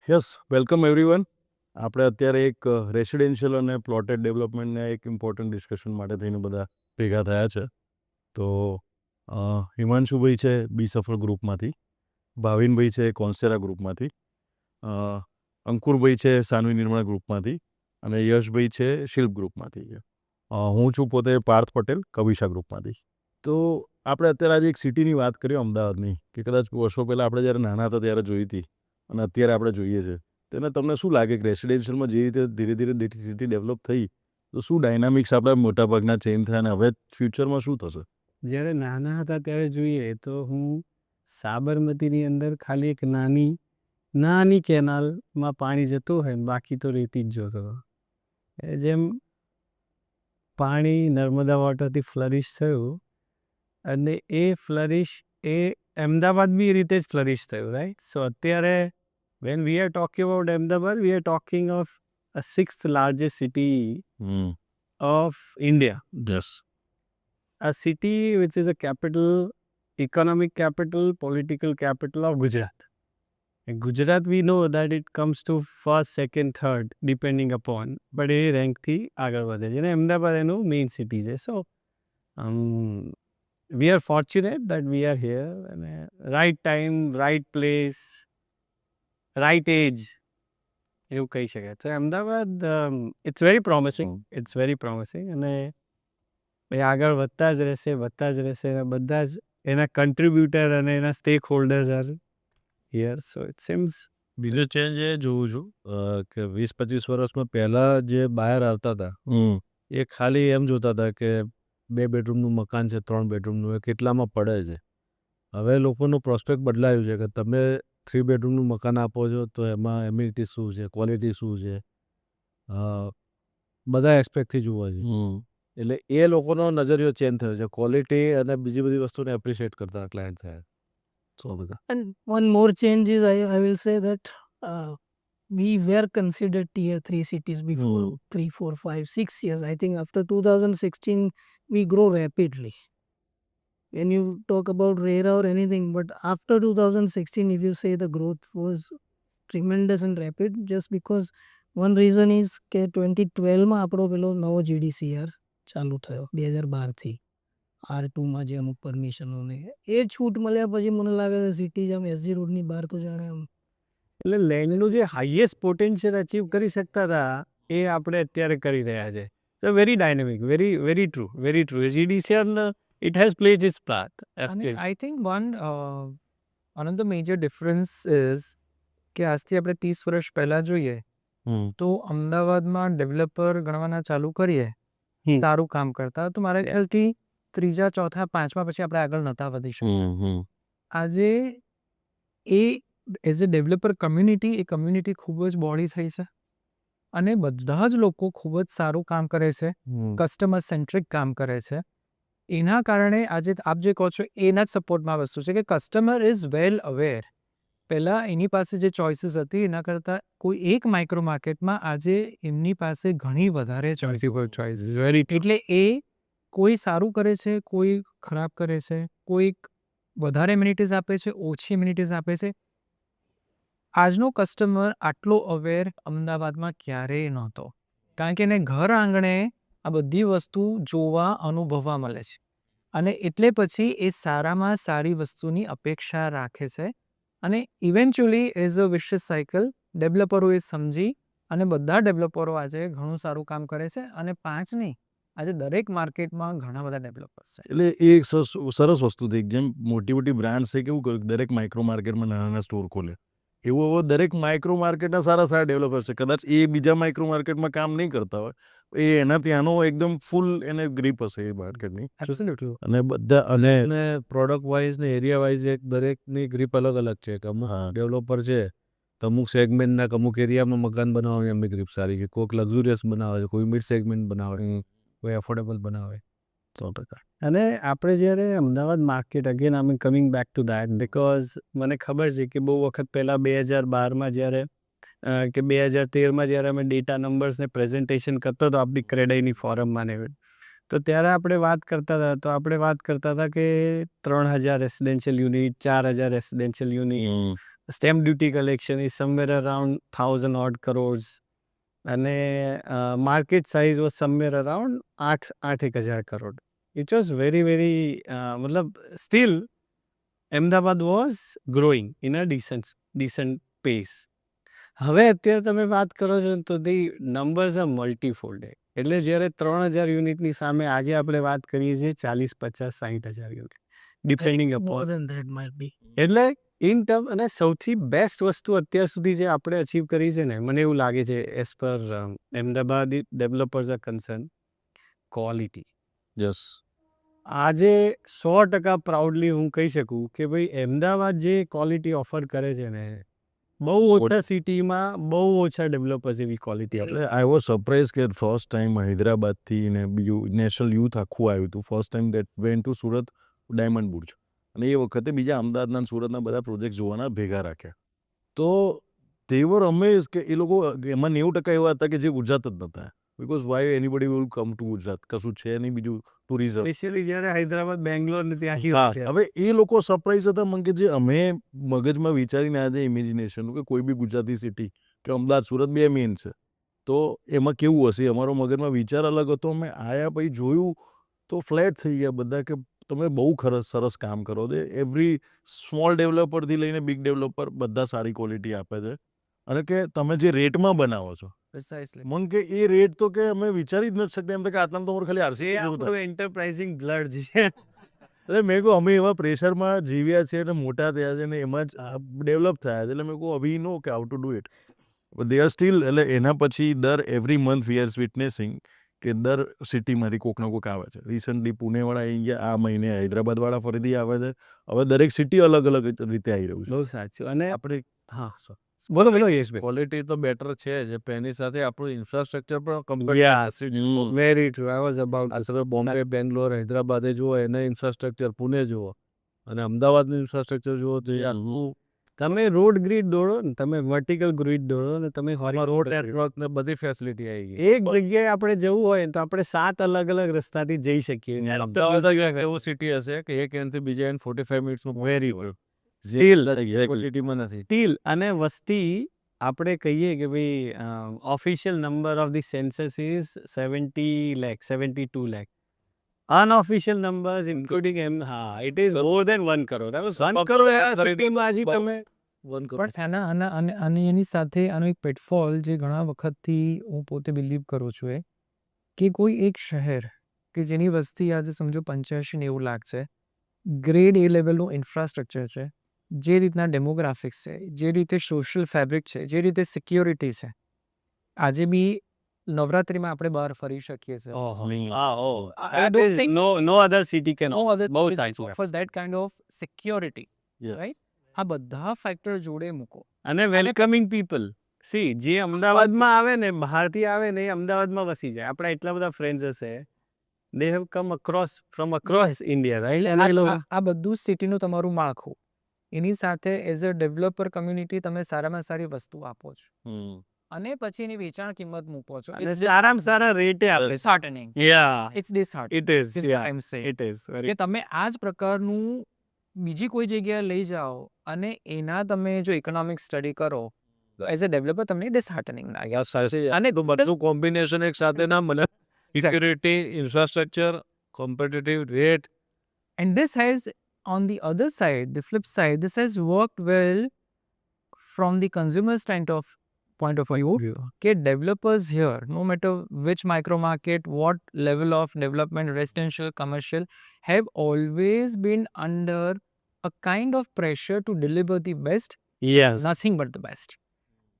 Yes, welcome everyone. આપણે અત્યારે એક રેસિડેન્શિયલ અને પ્લોટેડ ડેવલપમેન્ટના એક ઇમ્પોર્ટન્ટ ડિસ્કશન માટે થઈને બધા ભેગા થયા છે. તો હિમાંશુભાઈ છે બી સફળ ગ્રુપમાંથી, ભાવિનભાઈ છે કોન્સેરા ગ્રુપમાંથી, અંકુરભાઈ છે સાનવી નિર્મળ ગ્રુપમાંથી અને યશભાઈ છે શિલ્પ ગ્રુપમાંથી. હું છું પોતે પાર્થ પટેલ કવિશા ગ્રુપમાંથી. તો આપણે અત્યારે આજે એક સિટીની વાત કરીએ અમદાવાદની, કે કદાચ વર્ષો પહેલાં આપણે જ્યારે નાના હતા ત્યારે જોઈ હતી અને અત્યારે આપણે જોઈએ છે. તેને તમને શું લાગે કે રેસિડેન્શિયલમાં જે રીતે ધીરે ધીરે સિટી ડેવલપ થઈ, તો શું ડાયનામિક્સ આપણા મોટાભાગના ચેન્જ થયા અને હવે ફ્યુચરમાં શું થશે? જ્યારે નાના હતા ત્યારે જોઈએ તો હું સાબરમતીની અંદર ખાલી એક નાની કેનાલમાં પાણી જતું હોય ને બાકી તો રેતી જ જોતો હતો. જેમ પાણી નર્મદા વોટરથી ફ્લરિશ થયું અને એ ફ્લરિશ એ અમદાવાદ બી એ રીતે જ ફ્લરિશ થયું, રાઈટ. સો અત્યારે when we are talking about Ahmedabad, we are talking of a sixth largest city of India. Yes. A city which is a capital, economic capital, political capital of Gujarat. In Gujarat, we know that it comes to first, second, third, depending upon. But એ રેન્કથી આગળ વધે છે અને અમદાવાદ એનું main city છે. સો we are fortunate that we are here and right time, right place, right age. એવું કહી શકાય. તો અમદાવાદ ઇટ્સ વેરી પ્રોમિસિંગ અને આગળ વધતા જ રહેશે અને બધા જ એના કન્ટ્રીબ્યુટર અને એના stack holders R here. So it seems બીજો ચેન્જ એ જોઉં છું કે 20-25 વર્ષમાં પહેલાં જે બહાર આવતા હતા એ ખાલી એમ જોતા હતા કે 2 બેડરૂમનું મકાન છે, 3 બેડરૂમનું, એ કેટલામાં પડે છે. હવે લોકોનું પ્રોસ્પેક્ટ બદલાયું છે કે તમે 3 બેડરૂમનું મકાન આપો છો તો એમાં એમ્યુનિટી શું છે, ક્વોલિટી શું છે, બધા એસ્પેક્ટથી જોવા છે. એટલે એ લોકોનો નજરિયો ચેન્જ થયો છે. ક્વોલિટી અને બીજી બધી વસ્તુને એપ્રિશિએટ કરતા ક્લાયન્ટ થયા. And one more change is I will say that we were considered tier 3 cities before 3, 4, 5, 6 years. I think after 2016 we grow rapidly. When you talk about RERA or anything, but after 2016, if you say the growth was tremendous and rapid, just because one reason is કે 2012માં આપણો પેલો નવો GDCR ચાલુ થયો 2012થી R2માં જે અમુક પરમિશનોને એ છૂટ મળ્યા પછી મને લાગે છે સિટી આમ SG રોડની બહાર તો જાણે આમ એટલે લેન્ડનું જે હાઈએસ્ટ પોટેન્શિયલ અચીવ કરી શકતા હતા એ આપણે અત્યારે કરી રહ્યા છે. સો very dynamic, very true. GDCR it has played its part. And I think another major difference is કે આજથી આપણે 30 વર્ષ પહેલાં જોઈએ તો અમદાવાદમાં ડેવલપર ગણવાના ચાલુ કરીએ સારું કામ કરતા તો મારા ખ્યાલથી 3જા, 4થા, 5મા પછી આપણે આગળ નહોતા વધી શકતા. આજે એ એઝ અ ડેવલપર કમ્યુનિટી, એ કમ્યુનિટી ખૂબ જ બોડી થઈ છે અને બધા જ લોકો ખૂબ જ સારું કામ કરે છે, કસ્ટમર સેન્ટ્રિક કામ કરે છે. એના કારણે આજે આપ જે કહો છો એના જ સપોર્ટમાં વસ્તુ છે કે કસ્ટમર ઇઝ વેલ અવેર. પહેલાં એની પાસે જે ચોઇસીસ હતી એના કરતાં કોઈ એક માઇક્રો માર્કેટમાં આજે એમની પાસે ઘણી વધારે ચોઇસીસ. એટલે એ કોઈ સારું કરે છે, કોઈ ખરાબ કરે છે, કોઈ વધારે એમ્યુનિટીઝ આપે છે, ઓછી એમ્યુનિટીઝ આપે છે. આજનો કસ્ટમર આટલો અવેર અમદાવાદમાં ક્યારેય નહોતો, કારણ કે એને ઘર આંગણે આ બધી વસ્તુ જોવા, અનુભવવા મળે છે અને એટલે પછી એ સારામાં સારી વસ્તુની અપેક્ષા રાખે છે અને eventually as a vicious cycle ડેવલપરો એ સમજી અને બધા ડેવલપરો આજે ઘણું સારું કામ કરે છે અને 5 નહીં, આજે દરેક માર્કેટમાં ઘણા બધા ડેવલપર્સ છે. એટલે એ એક સરસ વસ્તુ થઈ. જેમ મોટી બ્રાન્ડ છે કેવું કર્યું, દરેક માઇક્રો માર્કેટમાં નાના સ્ટોર ખોલે, એવું હવે દરેક માઇક્રો માર્કેટના સારા ડેવલપર છે. કદાચ એ બીજા માઇક્રો માર્કેટમાં કામ નહીં કરતા હોય, એ એના ત્યાંનો એકદમ ફૂલ એને ગ્રીપ હશે એ માર્કેટની. એબ્સોલ્યુટલી. અને બધા અને પ્રોડક્ટ વાઇઝ ને એરિયા વાઇઝ એક દરેકની ગ્રીપ અલગ છે કે અમુક ડેવલપર છે તો અમુક સેગમેન્ટના અમુક એરિયામાં મકાન બનાવવાની એમની ગ્રીપ સારી છે. કોઈક લક્ઝુરિયસ બનાવે છે, કોઈ મિડ સેગમેન્ટ બનાવે, કોઈ એફોર્ડેબલ બનાવે. 100%. અને આપણે જ્યારે Ahmedabad market, again I am coming back two that, because મને ખબર છે કે બહુ વખત પહેલાં 2012માં જ્યારે કે 2013માં જ્યારે અમે ડેટા નંબર્સને પ્રેઝન્ટેશન કરતો હતો આપણી ક્રેડાઈની ફોરમમાં ને તો ત્યારે આપણે વાત કરતા હતા કે 3,000 residential unit, 4,000 residential unit, stamp duty collection is somewhere around 1,000 odd crores અને market size was somewhere around 8,000 crore. It was very મતલબ still Ahmedabad was growing in a decent pace. હવે અત્યારે તમે વાત કરો છો તો ધી નંબર્સ આર મલ્ટીફોલ્ડ. એટલે જ્યારે 3,000 યુનિટની સામે આજે આપણે વાત કરીએ છીએ 40, 50, 60,000 unit depending More upon. than that might be. એટલે ઇન ટર્મ અને સૌથી બેસ્ટ વસ્તુ અત્યાર સુધી જે આપણે અચીવ કરી છે ને, મને એવું લાગે છે as per Ahmedabad developers R concern, quality. Yes. આજે 100% પ્રાઉડલી હું કહી શકું કે ભાઈ અમદાવાદ જે ક્વોલિટી ઓફર કરે છે ને, બહુ ઓછા સિટીમાં બહુ ઓછા ડેવલપર્સ એવી ક્વોલિટી આપે. એટલે આઈ વોઝ સરપ્રાઇઝ કે ફર્સ્ટ ટાઈમ હૈદરાબાદથી ને બીજું નેશનલ યુથ આખું આવ્યું હતું. First time that went to Surat diamond Burj. અને એ વખતે બીજા અમદાવાદના અને સુરતના બધા પ્રોજેક્ટ જોવાના ભેગા રાખ્યા. તો they were amazed કે એ લોકો એમાં 90% એવા હતા કે જે ગુજરાત જ નહોતા. Because why anybody will come to Gujarat, કશું છે નહીં બીજું ટુરિઝમ. સ્પેશિયલી જ્યારે હૈદરાબાદ, બેંગ્લોર ને હા, ત્યાં હવે એ લોકો સરપ્રાઈઝ હતા મને કે જે અમે મગજમાં વિચારીને આજે ઇમેજિનેશન કે કોઈ બી ગુજરાતી સિટી કે અમદાવાદ, સુરત બે મેન છે, તો એમાં કેવું હશે, અમારો મગજમાં વિચાર અલગ હતો. અમે આયા પછી જોયું તો ફ્લેટ થઈ ગયા બધા કે તમે બહુ સરસ કામ કરો છો. એવરી સ્મોલ ડેવલપરથી લઈને બિગ ડેવલપર બધા સારી ક્વોલિટી આપે છે. અને કે તમે જે રેટમાં બનાવો છો, પ્રિસાઇસલી. મન કે એ રેટ તો કે અમે વિચારી જ નથી શકતા. એમ કે આટલામાં તો અમારે ખાલી આરસી એન્ટરપ્રાઇઝિંગ બ્લડ છે. એટલે મેં કહું અમે એવા પ્રેશરમાં જીવ્યા છે અને મોટા થયા છે ને એમાં જ ડેવલપ થયા છે. એટલે મેં કહું અભી નો કે how to do it. They are still. એટલે એના પછી એવરી મંથ વી આર વિટનેસિંગ કે દર સિટીમાંથી કોઈકના કોઈક આવે છે. રિસન્ટલી પુણેવાળા આવી ગયા, આ મહિને હૈદરાબાદવાળા ફરીથી આવે છે. હવે દરેક સિટી અલગ અલગ રીતે આવી રહ્યું છે. બહુ સાચું. અને આપણે હા, બોલો યશભાઈ. ક્વોલિટી તો બેટર છે જ, પણ એની સાથે આપણું ઇન્ફ્રાસ્ટ્રક્ચર પણ compare very true. I was about આપણે બોમ્બે, બેંગ્લોર, હૈદરાબાદે જુઓ એના ઇન્ફ્રાસ્ટ્રક્ચર, પુણે જુઓ અને અમદાવાદનું ઇન્ફ્રાસ્ટ્રક્ચર જુઓ તો તમે રોડ ગ્રીડ દોડો ને, તમે વર્ટિકલ ગ્રીડ દોડો ને, તમે રોડ નેટવર્ક ને બધી ફેસિલિટી આવી ગઈ. એક જગ્યાએ આપણે જવું હોય તો આપણે 7 અલગ અલગ રસ્તાથી જઈ શકીએ. અમદાવાદ એવું સિટી હશે કે એક એન્ડથી બીજા એન્ડ 45 મિનિટ્સમાં વેરી સ્ટીલ ક્વોલિટીમાં નથી. સ્ટીલ અને વસ્તી આપણે કહીએ કે ભાઈ official number of the census is 70 lakh, 72 lakh. Unofficial numbers including it is more than 1 crore. 1 crore સિટીમાં હજી તમે પણ આના એની સાથે આનો એક પેટફોલ જે ઘણા વખતથી હું પોતે બિલીવ કરું છું કે કોઈ એક શહેર કે જેની વસ્તી આજે સમજો 85-90 લાખ છે, ગ્રેડ એ લેવલનું ઇન્ફ્રાસ્ટ્રક્ચર છે, જે રીતના ડેમોગ્રાફિક્સ છે, જે રીતે સોશિયલ ફેબ્રિક છે, જે રીતે સિક્યોરિટી છે, આજે બી નવરાત્રિમાં આપણે બહાર ફરી શકીએ છીએ. નો અધર સિટી કેન No other બહુ city સાચું. offers that kind of security, Yeah. right? આ બધા ફેક્ટર જોડે મૂકો. અને વેલકમિંગ પીપલ. સી જે અમદાવાદમાં આવે ને, બહારથી આવે ને, એ અમદાવાદમાં વસી જાય. આપણા એટલા બધા ફ્રેન્ડ્સ હશે, they have come from across India, right? આ બધું સિટીનું તમારું માળખું, એની સાથે એઝ અ ડેવલપર કમ્યુનિટી તમે સારામાં સારી વસ્તુ આપો છો અને પછી એની વેચાણ કિંમત મૂકો છો. અને સારામાં સારા રેટે આપે. disheartening. Yeah It's disheartening. It is. This is what I'm saying. It is કે તમે આ જ પ્રકારનું બીજી કોઈ જગ્યાએ લઈ જાઓ અને એના તમે જો ઇકોનોમિક સ્ટડી કરો તો એઝ અ ડેવલપર તમને disheartening લાગે. અને બધું કોમ્બિનેશન એક સાથે ના મળે. Security, infrastructure, competitive rate. And this has, on the other side, the flip side, this has worked well from the consumer point of view. Okay, developers here, no matter which micro market, what level of development, residential, commercial, have always been under a kind of pressure to deliver the best, yes. nothing but the best.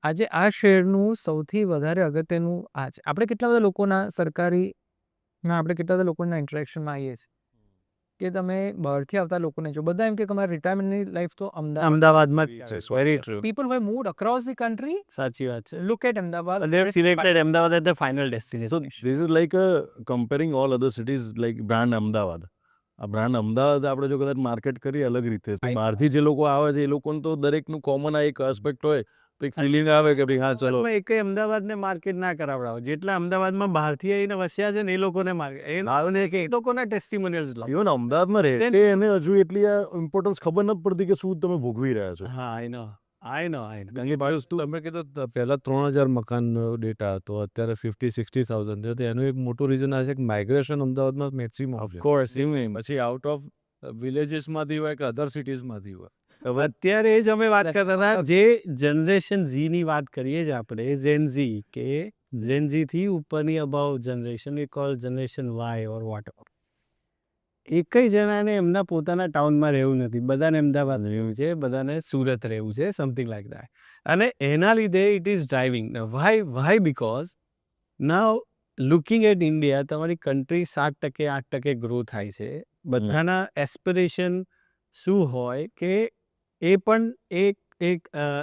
આજે આ શહેરનું સૌથી વધારે અગત્યનું આ છે. આપણે કેટલા બધા લોકોના આપણે કેટલા બધા લોકોના ઇન્ટરેક્શનમાં આવીએ છીએ કે તમે બહારથી આવતા લોકોને જો, બધા એમ કે તમારી રિટાયરમેન્ટની લાઈફ તો અમદાવાદમાં જ છે. Very true. people who have moved across the country સાચી વાત છે. look at Ahmedabad. They have selected Ahmedabad as the final destination. So this is like comparing all other cities like brand Ahmedabad. આ brand Ahmedabad આપણે જો કદાચ market કરીએ અલગ રીતે, તો બહારથી જે લોકો આવે છે એ લોકોને તો દરેકનું કોમન આ એક આસ્પેક્ટ હોય એક ફિલિંગ આવે કે ભાઈ હા ચલો અમદાવાદમાં એકેય અમદાવાદને માર્કેટ ના કરાવડાવો. જેટલા અમદાવાદમાં બહારથી આવીને વસ્યા છે ને એ લોકોને માર્કેટ એ લોકોના ટેસ્ટિમોનિયલ્સ લો. ઇવન અમદાવાદમાં રહે એને હજુ એટલી આ ઇમ્પોર્ટન્સ ખબર નથી પડતી કે શું તમે ભોગવી રહ્યા છો. હા આઈ નો. કારણ કે ભાઈ તમે કીધું પહેલા 3,000 મકાનનો ડેટા હતો, અત્યારે 50,000-60,000 છે. તો એનું એક મોટું રીઝન આ છે કે માઇગ્રેશન અમદાવાદમાં મેક્સિમમ છે. કોર્સ પછી આઉટ ઓફ વિલેજીસમાંથી હોય કે અધર સિટીઝમાંથી હોય. અત્યારે જ અમે વાત કરતા હતા જે જનરેશન ઝી ની વાત કરીએ છીએ આપણે ઝેન ઝી કે ઝેન ઝી થી ઉપરની above generation we call generation Y or whatever. એકય જણાને એમના પોતાના ટાઉનમાં રહેવું નથી. બધાને અમદાવાદ રહેવું છે, બધાને સુરત રહેવું છે, સમથિંગ લાઈક દેટ. અને એના લીધે it is driving. Why because now looking at India તમારી કન્ટ્રી 7% 8% ગ્રો થાય છે. બધાના એસ્પિરેશન શું હોય કે એ પણ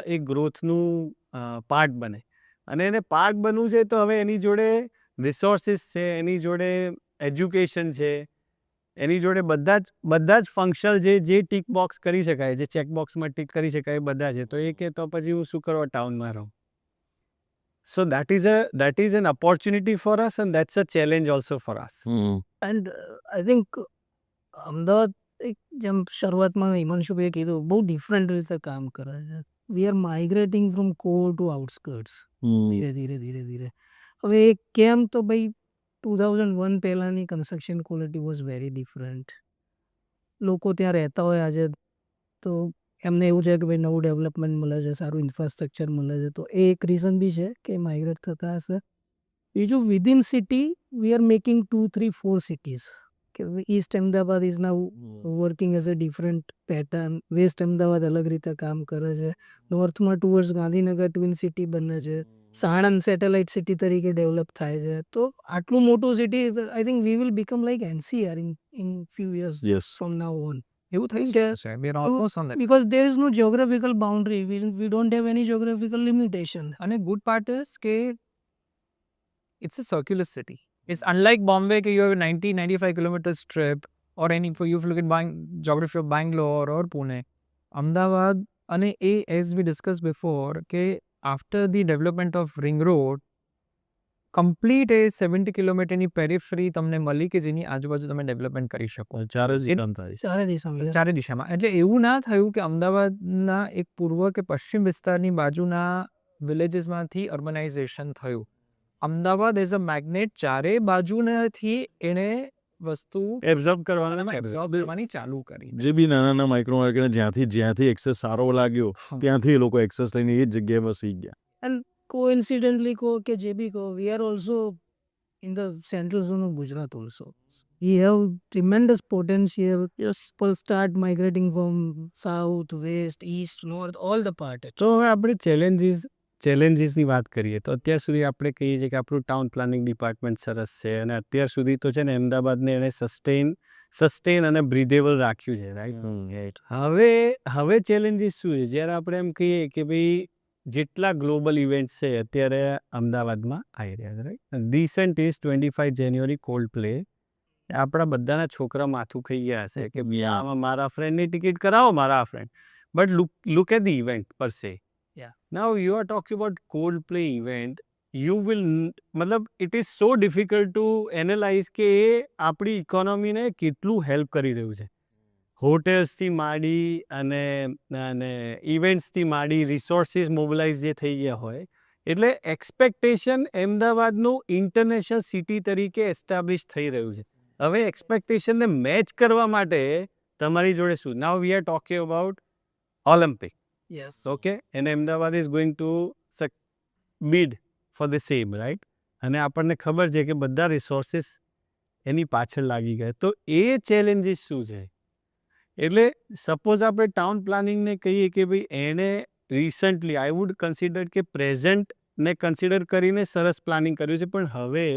એક ગ્રોથનું પાર્ટ બને. અને એને પાર્ટ બનવું છે તો હવે એની જોડે રિસોર્સિસ છે, એની જોડે એજ્યુકેશન છે, એની જોડે બધા જ ફંક્શન જે ટીક બોક્સ કરી શકાય, જે ચેક બોક્સમાં ટીક કરી શકાય એ બધા છે. તો એ કે તો પછી હું શું કરવા ટાઉનમાં રહું. સો that is an opportunity for us and that's a challenge also for us. And I think Ahmedabad એક જેમ શરૂઆતમાં હિમાંશુભાઈએ કીધું બહુ ડિફરન્ટ રીતે કામ કરે છે. We are migrating from core to outskirts ધીરે ધીરે. હવે એ કેમ તો ભાઈ 2001 પહેલાંની construction quality was very different. લોકો ત્યાં રહેતા હોય આજે તો એમને એવું છે કે ભાઈ નવું ડેવલપમેન્ટ મળે છે, સારું ઇન્ફ્રાસ્ટ્રક્ચર મળે છે, તો એ એક રીઝન બી છે કે માઇગ્રેટ થતા હશે. બીજું within city we are making 2, 3, 4 cities. કે east Ahmedabad is now working as a different pattern. West Ahmedabad અલગ રીતે કામ કરે છે. નોર્થમાં ટુવર્ડ્સ ગાંધીનગર ટ્વિન સિટી બને છે. સાણંદ સેટેલાઇટ સિટી તરીકે ડેવલપ થાય છે. તો આટલું મોટું city I think we will become like NCR in few years yes from now on. એવું થયું કે We are almost on that. because there is no geographical boundary. We don't have any geographical limitation. And a good part is કે it's a circular city. It's unlike Bombay કે you have a 90-95 kilometer strip or any for you if you look at geography of Bangalore or Pune. Ahmedabad અને એ as we discussed before કે after the development of ring road complete એ 70 કિલોમીટરની પેરીફરી તમને મળી કે જેની આજુબાજુ તમે ડેવલપમેન્ટ કરી શકો. ચારે જ કામ થાય. ચારે દિશામાં ચારે દિશામાં. એટલે એવું ના થયું કે અમદાવાદના એક પૂર્વ કે પશ્ચિમ વિસ્તારની બાજુના વિલેજીસમાંથી અર્બનાઇઝેશન થયું. અમદાવાદ એઝ અ મેગ્નેટ ચારે બાજુનાથી એણે વસ્તુ એબ્ઝોર્બ કરવાના એબ્ઝોર્બ કરવાની ચાલુ કરી. જે બી નાના માઇક્રો માર્કેટ જ્યાંથી એક્સેસ સારો લાગ્યો ત્યાંથી એ લોકો એક્સેસ લઈને એ જ જગ્યાએ વસી ગયા. and coincidentally કહો કે જે બી કહો we are also in the central zone of Gujarat also. We have tremendous potential. Yes, people start migrating from south, west, east, north, all the part. તો હવે આપણે ચેલેન્જીસની વાત કરીએ તો અત્યાર સુધી આપણે કહીએ છીએ કે આપણું ટાઉન પ્લાનિંગ ડિપાર્ટમેન્ટ સરસ છે અને અત્યાર સુધી તો છે ને અમદાવાદને એને સસ્ટેન અને બ્રીધેબલ રાખ્યું છે, રાઈટ. હવે ચેલેન્જીસ શું છે? જ્યારે આપણે એમ કહીએ કે ભાઈ જેટલા ગ્લોબલ ઇવેન્ટ્સ છે અત્યારે અમદાવાદમાં આવી રહ્યા છે, right. Recent is 25 January cold play. આપણા બધાના છોકરા માથું ખાઈ ગયા હશે કે આમાં મારા ફ્રેન્ડની ટિકિટ કરાવો, મારા friend. But look at the event per se. Yeah. Now you are talking about Coldplay event. You will મતલબ it is so difficult to analyze કે એ આપણી ઇકોનોમીને કેટલું હેલ્પ કરી રહ્યું છે. હોટેલ્સથી માંડી અને ઇવેન્ટ્સથી માંડી રિસોર્સિસ મોબિલાઇઝ જે થઈ ગયા હોય એટલે એક્સપેક્ટેશન અમદાવાદનું ઇન્ટરનેશનલ સિટી તરીકે એસ્ટાબ્લિશ થઈ રહ્યું છે. હવે એક્સપેક્ટેશનને મેચ કરવા માટે તમારી જોડે શું? Now we are talking about Olympic. Yes. Okay, and Ahmedabad is going to bid for the same, right? અને આપણને ખબર છે કે બધા રિસોર્સિસ એની પાછળ લાગી ગયા. તો એ ચેલેન્જીસ શું છે? એટલે સપોઝ આપણે ટાઉન પ્લાનિંગને કહીએ કે ભાઈ એણે રિસન્ટલી આઈ વુડ કન્સિડર કે પ્રેઝન્ટને કન્સિડર કરીને સરસ પ્લાનિંગ કર્યું છે, પણ હવે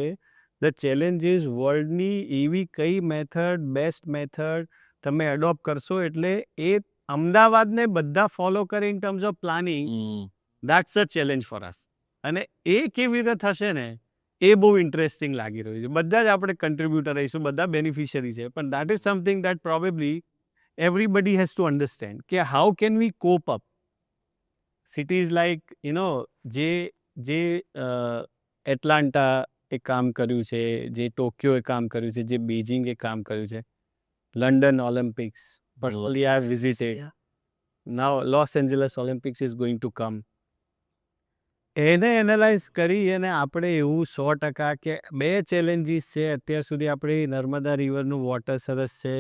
ધ ચેલેન્જ ઇઝ વર્લ્ડની એવી કઈ મેથડ બેસ્ટ મેથડ તમે એડોપ્ટ કરશો એટલે એ અમદાવાદને બધા ફોલો કરે in terms of planning. That's a challenge for us. અને એ કેવી રીતે થશે ને એ બહુ ઇન્ટરેસ્ટિંગ લાગી રહ્યું છે. બધા જ આપણે કન્ટ્રીબ્યુટર રહીશું, બધા બેનિફિશિયરી છે, પણ that is something that probably everybody has to understand કે how can we cope up. Cities like જે જે એટલાન્ટા એ કામ કર્યું છે, જે ટોક્યો એ કામ કર્યું છે, જે બીજિંગ એ કામ કર્યું છે, London Olympics personally I have visited. Yeah. Now Los Angeles Olympics is going to come. એને એનાલાઇઝ કરી અને આપણે એવું 100% કે બે ચેલેન્જીસ છે અત્યાર સુધી. આપણી નર્મદા રિવરનું વોટર સરસ છે,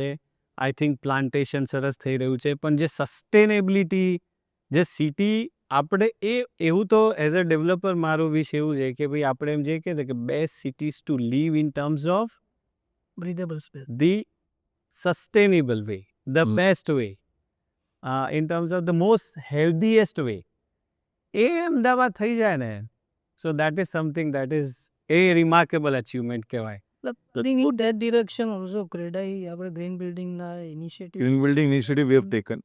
આઈ થિંક પ્લાન્ટેશન સરસ થઈ રહ્યું છે, પણ જે સસ્ટેનેબિલિટી જે સિટી આપણે એવું તો એઝ અ ડેવલપર મારો વિશ એવું છે કે ભાઈ આપણે એમ જે કહે કે best cities to live in terms of breathable space. the sustainable way, the best way, in terms of the most healthiest way. એ અમદાવાદ થઈ જાય ને, સો that is something that is A remarkable achievement કહેવાય. I think in that direction also CREDAI આપણે green બિલ્ડિંગના initiative Green building initiative we have taken.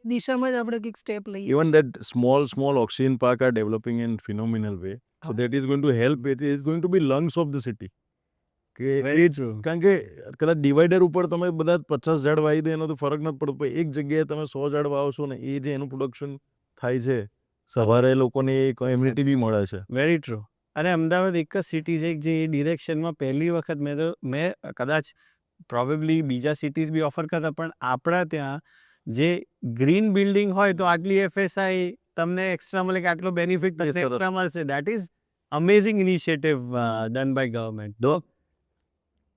દિશામાં જ આપણે કંઈક સ્ટેપ લઈએ. Even that small oxygen park are developing in phenomenal way. So that is going to help. It is going to be lungs of the city. કે very true. કારણ કે કદાચ divider ઉપર તમે બધા 50 ઝાડ વાવી દે એનો તો ફરક નથી પડતો, પણ એક જગ્યાએ તમે 100 ઝાડ વાવશો ને એ જે એનું પ્રોડક્શન થાય છે, સવારે લોકોને એક ઇમ્યુનિટી બી મળે છે. Very true. અને અમદાવાદ એક જ સિટી છે જે એ ડિરેક્શનમાં પહેલી વખત મેં કદાચ પ્રોબેબલી બીજા સિટીઝ બી ઓફર કરતા, પણ આપણા ત્યાં જે ગ્રીન બિલ્ડિંગ હોય તો આટલી FSI તમને એક્સ્ટ્રા મળે કે આટલો બેનિફિટ તમને એક્સ્ટ્રા મળશે. That is amazing initiative done by government.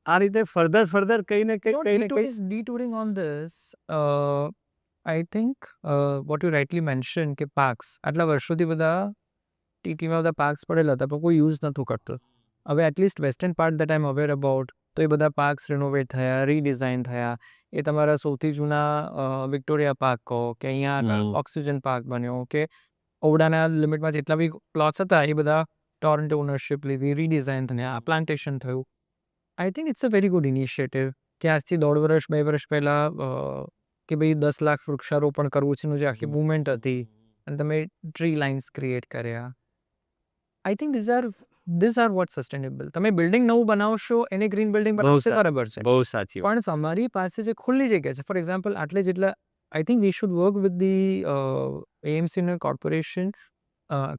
આ રીતે ફર્ધર કંઈ ને કંઈ Detouring on this, I think what you rightly mentioned કે પાર્ક્સ આટલા વર્ષોથી બધા ટીટીમાં બધા પાર્ક્સ પડેલા હતા પણ કોઈ યુઝ નહોતું કરતું. હવે at least western part that I am aware about, તો એ બધા પાર્ક્સ રિનોવેટ થયા, રીડિઝાઇન થયા. એ તમારા સૌથી જૂના વિક્ટોરિયા પાર્ક કહો કે અહીંયા ઓક્સિજન પાર્ક બન્યો, કે ઓવડાના લિમિટમાં જેટલા બી પ્લોટ્સ હતા એ બધા ટોરન્ટ ઓનરશિપ લીધી, રીડિઝાઇન થયા, પ્લાન્ટેશન થયું. I think it's a very good initiative કે આજથી 1.5 વર્ષ 2 વર્ષ પહેલાં કે ભાઈ 10 લાખ વૃક્ષારોપણ કરવું છે એનું જે આખી મુવમેન્ટ હતી અને તમે ટ્રી લાઇન્સ ક્રિએટ કર્યા. I think these are vote sustainable. તમે બિલ્ડિંગ નવું બનાવશો એને ગ્રીન બિલ્ડિંગ બનાવશે બરાબર છે, બહુ સાચી વાત. પણ તમારી પાસે જે ખુલ્લી જગ્યા છે, ફોર એક્ઝામ્પલ આટલે જેટલા, આઈ think we should work with the AMC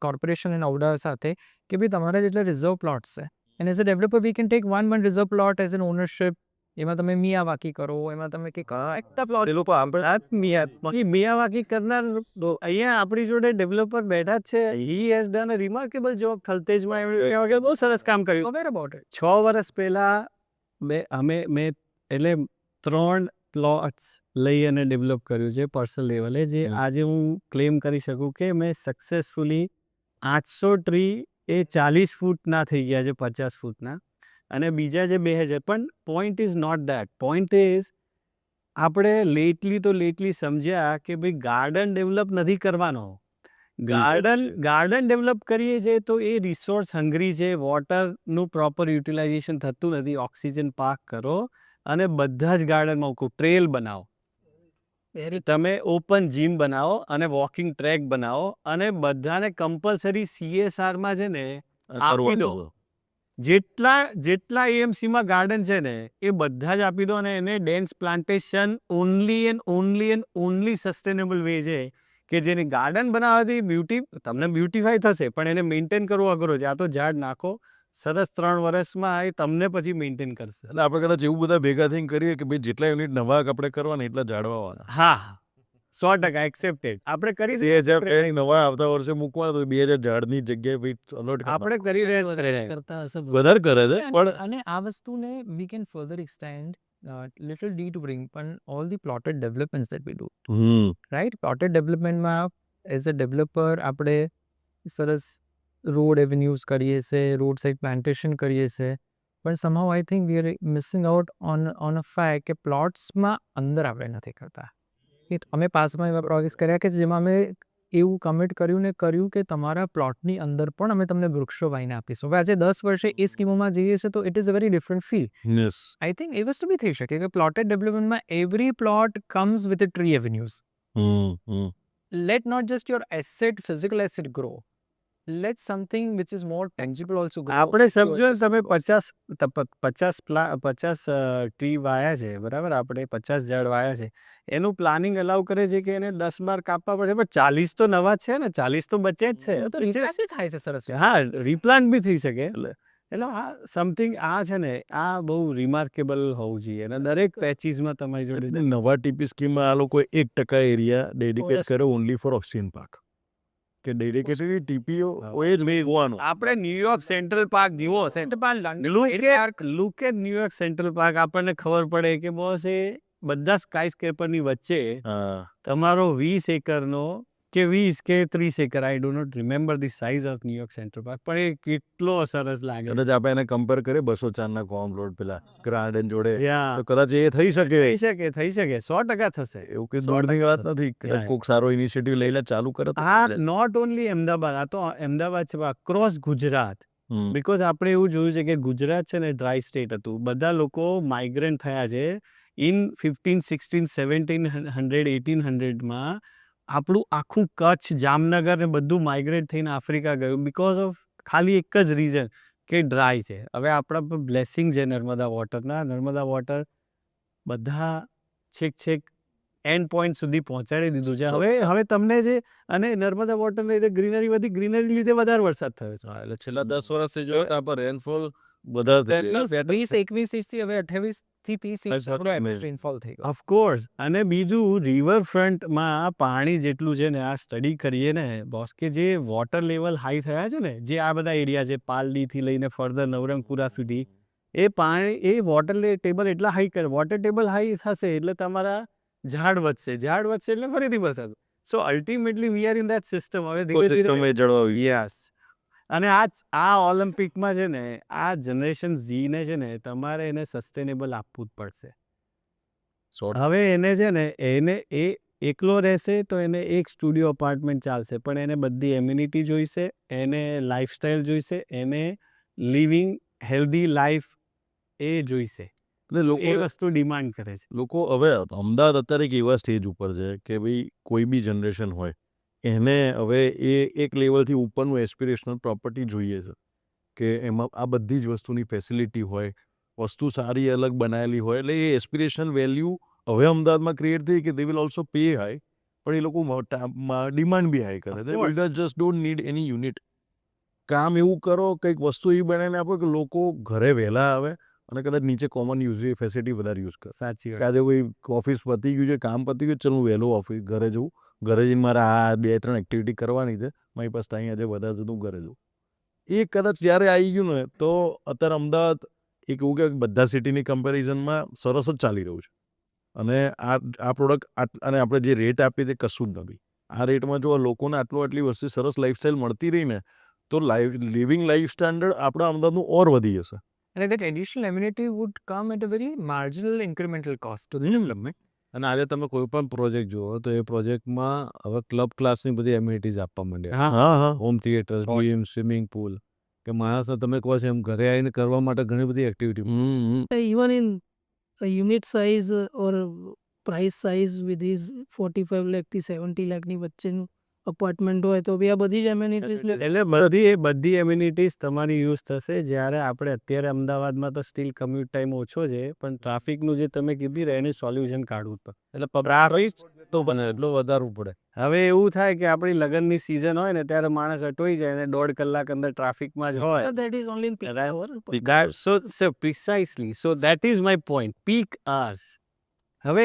corporation and AUDA સાથે કે ભાઈ તમારા જેટલા રિઝર્વ પ્લોટ્સ છે and as a developer we can take one reserve plot as an ownership. એમાં તમે મિયાવાકી કરો, એમાં તમે કંઈક એકતા પ્લોટ એ લોકો મિયાવાકી કરનાર અહીંયા આપણી જોડે ડેવલપર બેઠા જ છે. He has done a remarkable job. થલતેજમાં બહુ સરસ કામ કર્યું. Aware about it. 6 વર્ષ પહેલાં મેં એટલે 3 પ્લોટ્સ લઈ અને ડેવલપ કર્યું છે પર્સનલ લેવલે, જે આજે હું ક્લેમ કરી શકું કે મેં સક્સેસફુલી 800 ટ્રી એ 40 ફૂટના થઈ ગયા છે, 50 ફૂટના, અને બીજા જે 2000. પણ point is not that. Point is આપણે લેટલી સમજ્યા કે ભાઈ ગાર્ડન ડેવલપ નથી કરવાનો. ગાર્ડન ડેવલપ કરીએ છીએ તો એ રિસોર્સ હંગરી છે, વોટરનું પ્રોપર યુટિલાઇઝેશન થતું નથી. ઓક્સિજન પાર્ક કરો અને બધા જ ગાર્ડનમાં ટ્રેલ બનાવો, તમે ઓપન જીમ બનાવો અને વોકિંગ ટ્રેક બનાવો અને બધાને કમ્પલસરી CSRમાં છે ને આપી દો. જેટલા AMCમાં ગાર્ડન છે ને એ બધા જ આપી દો અને એને dense plantation only sustainable way છે કે જેની ગાર્ડન બનાવવાથી તમને બ્યુટીફાઈ થશે, પણ એને મેન્ટેન કરવું અઘરો છે. આ તો ઝાડ નાખો, સરસ 3 વર્ષમાં એ તમને પછી મેન્ટેન કરશે. એટલે આપણે કદાચ એવું બધા ભેગા થઈને કરીએ કે ભાઈ જેટલા યુનિટ નવા આપણે કરવાના એટલા ઝાડ વાવવાના. હા, 100% એક્સેપ્ટેડ. આપણે કરી 2000 ટ્રેનિંગ નવા આવતા વર્ષે મૂકવાના તો 2000 ઝાડની જગ્યાએ ભાઈ અલોટ આપણે કરી રહ્યા કરતા હશે વધારે કરે છે. પણ અને આ વસ્તુને we can further extend little detouring પણ all the plotted developments that we do, right. Plotted ડેવલપમેન્ટમાં એઝ અ ડેવલપર આપણે સરસ રોડ એવન્યુઝ કરીએ છીએ, રોડ સાઇડ પ્લાન્ટેશન કરીએ છીએ, પણ somehow I think we are missing out on a fact કે પ્લોટ્સમાં અંદર આપણે નથી કરતા. અમે પાસમાં એવા પ્રોજેક્ટ્સ કર્યા કે જેમાં અમે એવું કમિટ કર્યું કે તમારા પ્લોટની અંદર પણ અમે તમને વૃક્ષો વાવીને આપીશું. હવે આજે 10 વર્ષે એ સ્કીમોમાં જઈએ છીએ તો it is a very different feel. Yes, I think એ વસ્તુ બી થઈ શકે કે પ્લોટેડ ડેવલપમેન્ટમાં every plot comes with a tree avenues. Let not just your asset, physical asset grow. let something which is more tangible also grow. આપણે So સમજો ને it's તમે grow. 50 ટ્રી વાયા છે, બરાબર, આપણે 50 ઝાડ વાયા છે, એનું પ્લાનિંગ અલાઉ કરે છે કે એને 10-12 કાપવા પડશે, પણ 40 તો નવા છે ને, 40 તો બચે જ છે. તો replant બી થાય છે સરસ રીતે. હા, રિપ્લાન્ટ બી થઈ શકે. એટલે આ સમથિંગ આ છે ને, આ બહુ રિમાર્કેબલ હોવું જોઈએ, અને દરેક પેચીસમાં તમારી જોડે એટલે નવા ટીપી સ્કીમમાં આ લોકોએ 1% એરિયા ડેડિકેટ કર્યો ઓનલી ફોર ઓક્સિજન પાર્ક, કે ડેડિકેટેડ ટીપીઓ એ જ જોવાનું. આપણે ન્યુયોર્ક સેન્ટ્રલ પાર્ક જીવો છે. Look at New York Central Park, આપણને ખબર પડે કે બોસ એ બધા સ્કાયસ્ક્રેપરની વચ્ચે હા, તમારો 20 એકરનો કે 20 કે 30 acre, I do not remember the size of New York Central Park, પણ એ કેટલો સરસ લાગે. કદાચ આપણે એને કમ્પેર કરીએ 204 કોમ રોડ પેલા ગાર્ડન જોડે, યા, તો કદાચ એ થઈ શકે. થઈ શકે 100% થશે. એવું કઈ 100% દોડની વાત નથી. કદાચ Yeah. કોઈક સારો ઇનિશિયેટિવ લઈને ચાલુ કરે તો આ નોટ ઓનલી અમદાવાદ, આ તો અમદાવાદ છે, અક્રોસ ગુજરાત. હમ. બિકોઝ આપણે એવું જોયું છે કે ગુજરાત છે ને ડ્રાય સ્ટેટ હતું, બધા લોકો માઇગ્રેન્ટ થયા છે ઇન 15, 16, 1700, 1800માં. આપણું આખું કચ્છ, જામનગર ને બધું માઇગ્રેટ થઈને આફ્રિકા ગયું, બિકોઝ ઓફ ખાલી એક જ રીઝન કે ડ્રાય છે. હવે આપણા પર બ્લેસિંગ છે નર્મદા વોટરના. નર્મદા વોટર બધા છેક એન્ડ પોઈન્ટ સુધી પહોંચાડી દીધું છે. હવે તમને જે, અને નર્મદા વોટરને લીધે ગ્રીનરી વધી, ગ્રીનરી લીધે વધારે વરસાદ થયો છે. એટલે છેલ્લા 10 વર્ષથી જો ત્યાં પર રેનફોલ વધારે થઈ ગયો. 20-21 ઇંચથી હવે 28 થી 30 ઇંચ That's what આપણો I average mean. rainfall થઈ ગયો. ઓફકોર્સ. અને બીજું, રિવરફ્રન્ટમાં પાણી જેટલું છે ને, આ સ્ટડી કરીએ ને બોસ, કે જે વોટર લેવલ હાઈ થયા છે ને, જે આ બધા એરિયા છે પાલડીથી લઈને ફર્ધર નવરંગપુરા સુધી, એ પાણી, એ વોટર ટેબલ એટલા હાઈ કરે, વોટર ટેબલ હાઈ થશે એટલે તમારા ઝાડ વધશે એટલે ફરીથી વરસાદ. So ultimately we are in that system. હવે ધીરે ધીરે, તમે જળવાવી. યસ. અને આ ઓલિમ્પિકમાં છે ને, આ જનરેશન ઝીને છે ને, તમારે એને સસ્ટેનેબલ આપવું જ પડશે. હવે એને છે ને, એને એ એકલો રહેશે તો એને એક સ્ટુડિયો અપાર્ટમેન્ટ ચાલશે, પણ એને બધી એમ્યુનિટી જોઈશે, એને લાઈફસ્ટાઈલ જોઈશે, એને લિવિંગ હેલ્ધી લાઈફ એ જોઈશે. એટલે એ લોકો વસ્તુ ડિમાન્ડ કરે છે. લોકો હવે અમદાવાદ અત્યારે એક એવા સ્ટેજ ઉપર છે કે ભાઈ કોઈ બી જનરેશન હોય એને હવે એ એક લેવલથી ઉપરનું એસ્પિરેશનલ પ્રોપર્ટી જોઈએ છે, કે એમાં આ બધી જ વસ્તુની ફેસિલિટી હોય, વસ્તુ સારી અલગ બનાવેલી હોય, એટલે એ એસ્પિરેશનલ વેલ્યુ હવે અમદાવાદમાં ક્રિએટ થઈ કે they will also pay high, પણ એ લોકો ડિમાન્ડ બી હાઈ કરે. દે just don't need any unit. કામ એવું કરો, કંઈક વસ્તુ એવી બનાવીને આપો કે લોકો ઘરે વહેલા આવે અને કદાચ નીચે કોમન યુઝ ફેસિલિટી વધારે યુઝ કરે. સાચી કે આજે કોઈ ઓફિસ પતી ગયું છે, કામ પતી ગયું, ચલો હું વહેલો ઓફિસ ઘરે જવું, ઘરે જઈને મારે આ 2-3 એક્ટિવિટી કરવાની છે, મારી પાસે ટાઈમ આજે વધારે છે, હું ઘરે જઉં. એ કદાચ જ્યારે આવી ગયું ને, તો અત્યારે અમદાવાદ એક એવું કે બધા સિટીની કમ્પેરિઝનમાં સરસ જ ચાલી રહ્યું છે. અને આ પ્રોડક્ટ અને આપણે જે રેટ આપીએ તે કશું જ નથી. આ રેટમાં જો લોકોને આટલી વસ્તુ સરસ લાઈફસ્ટાઈલ મળતી રહી ને, તો લિવિંગ લાઈફ સ્ટાન્ડર્ડ આપણા અમદાવાદનું ઓર વધી જશે. And that additional amenity would come at a very marginal incremental cost to the development. અને આજે તમે કોઈ પણ પ્રોજેક્ટ જુઓ તો એ પ્રોજેક્ટમાં હવે ક્લબ ક્લાસની બધી એમ્યુનિટીઝ આપવા માંડ્યા. હા. Home theatres, gym, swimming pool, કે માણસને તમે કહો છો એમ ઘરે આવીને કરવા માટે ઘણી બધી activity. Even in a unit size or price size with his 45 lakh થી 70 lakh ની વચ્ચેનું અપાર્ટમેન્ટ હોય તો બી આ બધી જ એમ્યુનિટીઝ એટલે બધી એમ્યુનિટીઝ તમારી યુઝ થશે. જ્યારે આપણે અત્યારે અમદાવાદમાં તો સ્ટીલ કમ્યુટ ટાઈમ ઓછો છે, પણ ટ્રાફિકનું જે તમે કીધી રહે એનું સોલ્યુશન કાઢવું પડે. એટલે ટ્રાફિક તો બને એટલું વધારવું પડે. હવે એવું થાય કે આપણી લગ્નની સિઝન હોય ને, ત્યારે માણસ અટવાઈ જાય ને 1.5 કલાક અંદર ટ્રાફિકમાં જ હોય. that is only in peak hour. So precisely, so that is my point, peak hours. હવે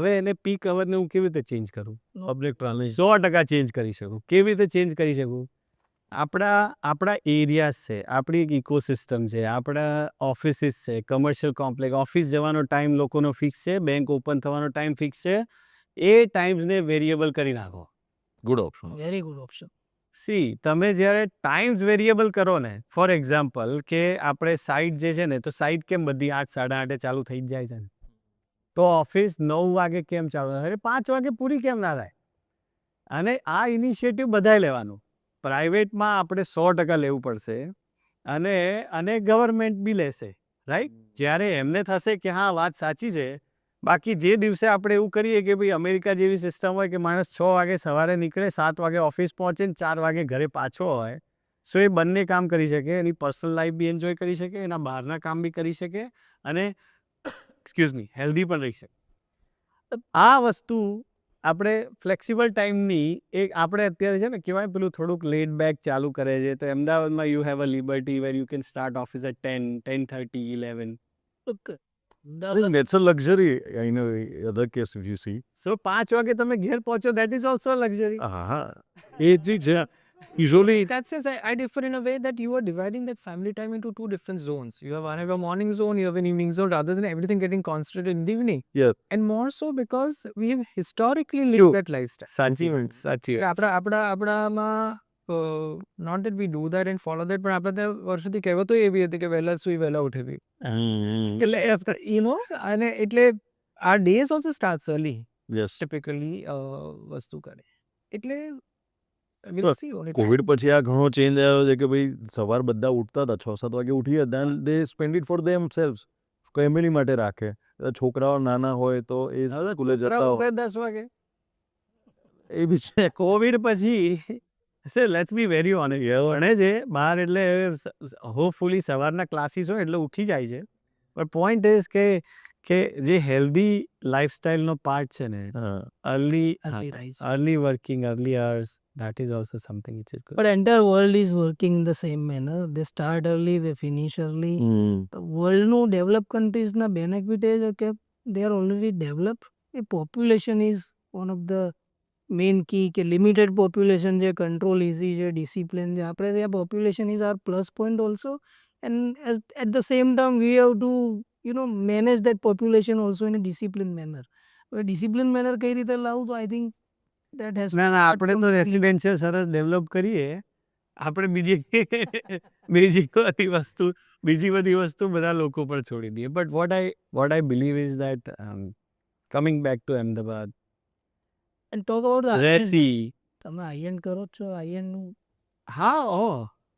એને પીક અવરને હું કેવી રીતે ચેન્જ કરું? પબ્લિક ટ્રાન્સપોર્ટ 100% ચેન્જ કરી શકું. કેવી રીતે ચેન્જ કરી શકું? આપણા એરિયાઝ છે, આપણી એક ઇકોસિસ્ટમ છે, આપણા ઓફિસીસ છે, કમર્શિયલ કોમ્પ્લેક્સ, ઓફિસ જવાનો ટાઈમ લોકોનો ફિક્સ છે, બેંક ઓપન થવાનો ટાઈમ ફિક્સ છે, એ ટાઈમ્સને વેરિયેબલ કરી નાખો. Good option. Very good option. તમે જ્યારે ટાઈમ્સ વેરિયેબલ કરો ને, ફોર એક્ઝામ્પલ કે આપણે સાઇટ જે છે ને, તો સાઇટ કેમ બધી 8, 8:30 ચાલુ થઈ જ જાય છે ને, તો ઓફિસ 9 વાગે કેમ ચાલુ થાય? 5 વાગે પૂરી કેમ ના થાય? અને આ ઇનિશિયેટિવ બધાએ લેવાનું. પ્રાઇવેટમાં આપણે 100% લેવું પડશે, અને ગવર્મેન્ટ બી લેશે, રાઈટ? જ્યારે એમને થશે કે હા વાત સાચી છે. બાકી જે દિવસે આપણે એવું કરીએ કે ભાઈ અમેરિકા જેવી સિસ્ટમ હોય કે માણસ 6 વાગે સવારે નીકળે, 7 વાગે ઓફિસ પહોંચે ને 4 વાગે ઘરે પાછો હોય, સો એ બંને કામ કરી શકે, એની પર્સનલ લાઈફ બી એન્જોય કરી શકે, એના બહારના કામ બી કરી શકે અને એક્સક્યુઝ મી હેલ્ધી પણ રહી શકે. આ વસ્તુ આપણે ફ્લેક્સિબલ ટાઈમની એક આપણે અત્યારે છે ને કહેવાય પેલું થોડુંક લેડ બેક ચાલુ કરે છે, તો અમદાવાદમાં you have a liberty where you can start office at 10, 10:30, 11. Okay. I think that's a luxury. I know other case if you see. સો 5 વાગે તમે ઘેર પહોંચો, દેટ ઇઝ ઓલ્સો લક્ઝરી. હા એ જ છે. Usually That says I differ in a way that you are dividing that family time into two different zones. You have a morning zone, you have an evening zone, rather than everything getting concentrated in the evening. Yes. And more so because we have historically lived that lifestyle. સાચી સાચી આપણામાં not that we do that and follow that, પણ આપણે ત્યાં વર્ષોથી કહેવતો એવી હતી કે વહેલા સુઈ વહેલા ઉઠેવી. એટલે you know, અને એટલે our days also starts early yes. typically વસ્તુ કરે. એટલે we'll see only time. Covid પછી આ ઘણો ચેન્જ આવ્યો છે કે ભાઈ સવાર બધા ઉઠતા હતા 6-7 વાગે ઉઠી હતા and they spend it for themselves. Family માટે રાખે. છોકરાઓ નાના હોય તો એ સ્કૂલે જતા હોય 10 વાગે એ બી છે. કોવિડ પછી લેટ્સ બી વેરી ઓનેસ્ટ ભણે છે બહાર એટલે હોપફુલી સવારના ક્લાસીસ હોય એટલે ઉઠી જાય છે, પણ પોઈન્ટ ઇઝ કે જે હેલ્ધી લાઈફસ્ટાઈલનો પાર્ટ છે ને Early early rise. Early working early hours, that is also something which is good. But entire world is working in the same manner. They start early, they finish early. The worldનું develop કન્ટ્રીઝના benefit એ છે કે they are already developed. એ population is one of the main key કે limited population છે, control easy છે, discipline છે. આપણે ત્યાં population is our plus point also, and at the same time we have to manage that population also in a discipline manner. હવે discipline manner કઈ રીતે લાવવું, તો આઈ થિંક દેટ હેઝ ના આપણે તો રેસિડેન્શિયલ સરસ ડેવલપ કરીએ, આપણે બીજી બધી વસ્તુ બધા લોકો પર છોડી દઈએ. But what I believe is that coming back to Ahmedabad and talk about રેસી તમે આઈએન કરો જ છો, આઈએનનું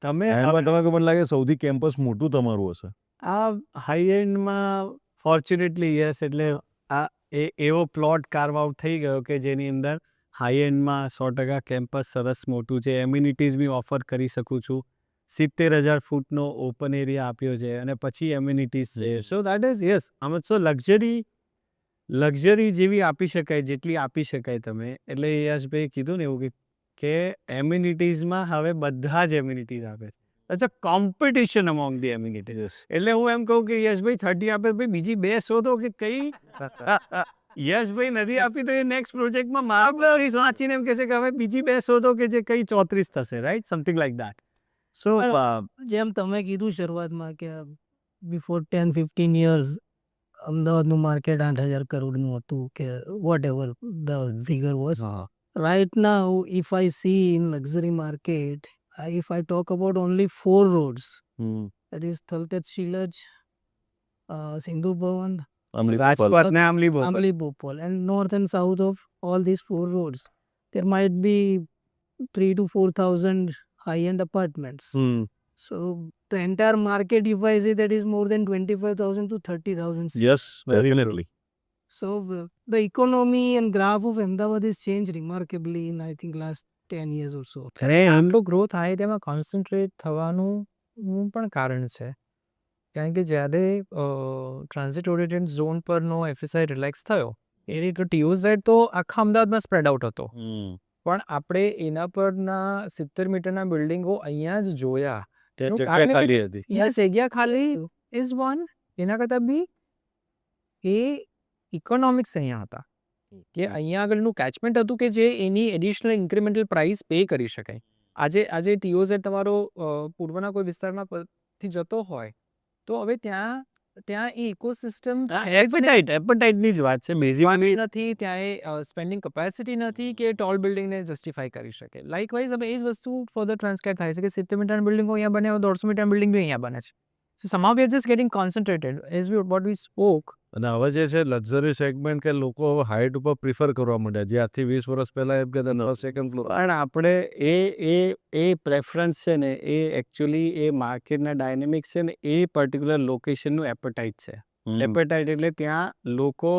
તમે એમાં તમને મને લાગે સૌથી કેમ્પસ મોટું તમારું હશે. આ હાઈ એન્ડમાં ફોર્ચ્યુનેટલી યસ, એટલે આ એવો પ્લોટ કાર્વ આઉટ થઈ ગયો કે જેની અંદર હાઈ એન્ડમાં 100% કેમ્પસ સરસ મોટું છે, એમ્યુનિટીઝ બી ઓફર કરી શકું છું, 70,000 ફૂટનો ઓપન એરિયા આપ્યો છે અને પછી એમ્યુનિટીઝ છે. સો દેટ ઇઝ યસ, આમ સો લક્ઝરી જેવી આપી શકાય જેટલી આપી શકાય તમે. એટલે યશભાઈ કીધું ને એવું કે એમ્યુનિટીઝમાં હવે બધા જ એમ્યુનિટીઝ આપે છે. અચ્છા, કોમ્પિટિશન અમોંગ ધી એમ્યુનિટીઝ. એટલે હું એમ કહું કે યશભાઈ 30 આપે, ભાઈ બીજી 2 શોધો કે કઈ યશભાઈ નથી આપી તો એ નેક્સ્ટ પ્રોજેક્ટમાં મારા વાંચીને એમ કહેશે કે હવે બીજી 2 શોધો કે જે કઈ 34 થશે, રાઈટ, સમથિંગ લાઈક દેટ. સો જેમ તમે કીધું શરૂઆતમાં કે બિફોર 10-15 years અમદાવાદનું માર્કેટ 8,000 કરોડનું હતું કે whatever the figure was. Right now, if I see in luxury market, if I talk about only 4 roads, that is Thaltet Shilaj, Sindhu Bhavan, Rajkot ને આમલી બોલ Amli Bhopal, and north and south of all these 4 roads, there might be 3,000 to 4,000 high-end apartments. So the entire market, if I say, that is more than 25,000 to 30,000. Yes, definitely. So the economy and graph of Ahmedabad has changed remarkably in, I think, last 10 years or so. આટલો growth આવે તેમાં concentrate થવાનું પણ કારણ છે, કારણ કે જ્યારે ટ્રાન્ઝિટ ઓરિએન્ટેડ ઝોન પરનો એફએસઆઈ રિલેક્સ થયો એ રીતે ટીઓઝેડ તો આખા અમદાવાદમાં સ્પ્રેડ આઉટ હતો, પણ આપણે એના પરના 70 મીટરના બિલ્ડિંગો અહીંયા જ જોયા. જગ્યા ખાલી ઇઝ વન. એના કરતાં બી એ ઇકોનોમિક્સ અહીંયા હતા કે અહીંયા આગળનું કેચમેન્ટ હતું કે જે એની એડિશનલ ઇન્ક્રીમેન્ટલ પ્રાઇસ પે કરી શકાય. આજે ટીઓઝેડ તમારો પૂર્વના કોઈ વિસ્તારમાંથી જતો હોય તો હવે ત્યાં એ ઇકોસિસ્ટમ એપેટાઇટની જ વાત છે બેઝિકલી. નથી, ત્યાં એ સ્પેન્ડિંગ કેપેસિટી નથી કે ટોલ બિલ્ડિંગને જસ્ટિફાઈ કરી શકે. લાઇકવાઇઝ હવે એ જ વસ્તુ ફર્ધર ટ્રાન્સક્રાઇબ થાય છે કે 70 મીટરની બિલ્ડિંગો અહીંયા બને, 150 મીટરની બિલ્ડિંગ બી અહીંયા બને છે. સો somehow we are just getting concentrated as what we spoke. અને હવે જે છે લક્ઝરી સેગમેન્ટ કે લોકો હવે હાઇટ ઉપર પ્રિફર કરવા માંડ્યા, જે આજથી 20 વર્ષ પહેલા એમ કહેતા સેકન્ડ ફ્લોર. પણ આપણે એ પ્રેફરન્સ છે ને એ એકચ્યુઅલી એ માર્કેટના ડાયનેમિક્સ છે ને એ પર્ટિક્યુલર લોકેશનનું એપેટાઇટ છે. એપેટાઇટ એટલે ત્યાં લોકો